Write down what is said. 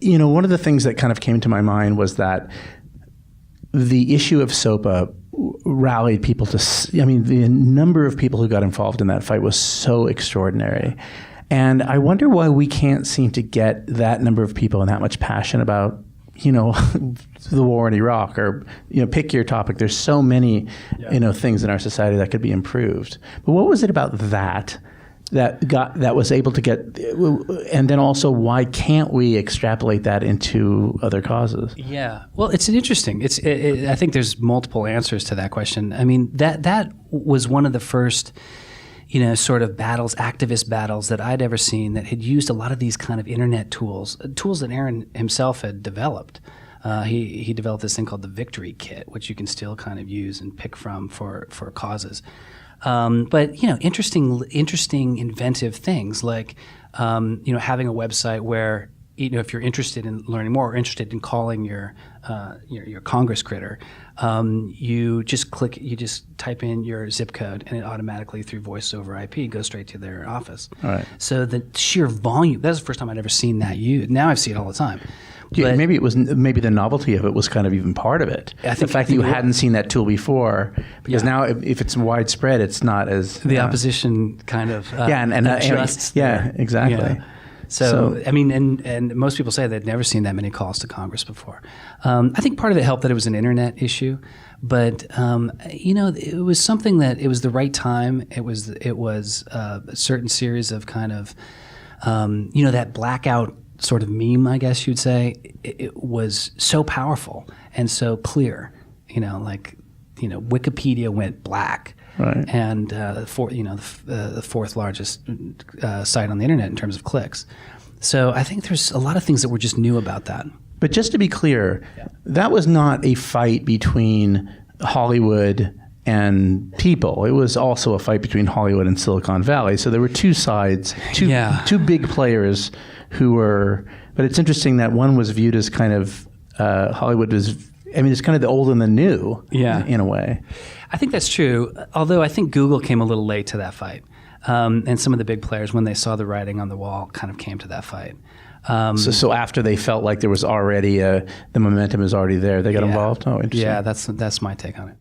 one of the things that kind of came to my mind was that the issue of SOPA rallied people to, the number of people who got involved in that fight was so extraordinary. And I wonder why we can't seem to get that number of people and that much passion about, the war in Iraq, or, pick your topic. There's so many, things in our society that could be improved. But what was it about that was able to get, and then also why can't we extrapolate that into other causes? Yeah, well, it's interesting. I think there's multiple answers to that question. I mean, that was one of the first, sort of battles, activist battles that I'd ever seen that had used a lot of these kind of internet tools that Aaron himself had developed. He developed this thing called the Victory Kit, which you can still kind of use and pick from for causes. But interesting, inventive things like having a website where if you're interested in learning more or interested in calling your Congress critter, you just type in your zip code and it automatically through voice over IP goes straight to their office. All right. So the sheer volume, that's the first time I'd ever seen that used. Now I see it all the time. Yeah, maybe the novelty of it was kind of even part of it. The fact that you hadn't seen that tool before, because now if it's widespread, it's not as the opposition kind of adjusts. Exactly. Yeah. So I mean, and most people say they'd never seen that many calls to Congress before. I think part of it helped that it was an internet issue, but it was something that it was the right time. It was a certain series of kind of that blackout sort of meme, I guess you'd say. It was so powerful and so clear. Wikipedia went black. Right. And the fourth largest site on the internet in terms of clicks. So I think there's a lot of things that were just new about that. But just to be clear, that was not a fight between Hollywood and people. It was also a fight between Hollywood and Silicon Valley. So there were two sides, two big players who were. But it's interesting that one was viewed as kind of Hollywood was. It's kind of the old and the new, in a way. I think that's true, although I think Google came a little late to that fight. And some of the big players, when they saw the writing on the wall, kind of came to that fight. So after they felt like there was already the momentum is already there, they got involved? Oh, interesting. Yeah, that's my take on it.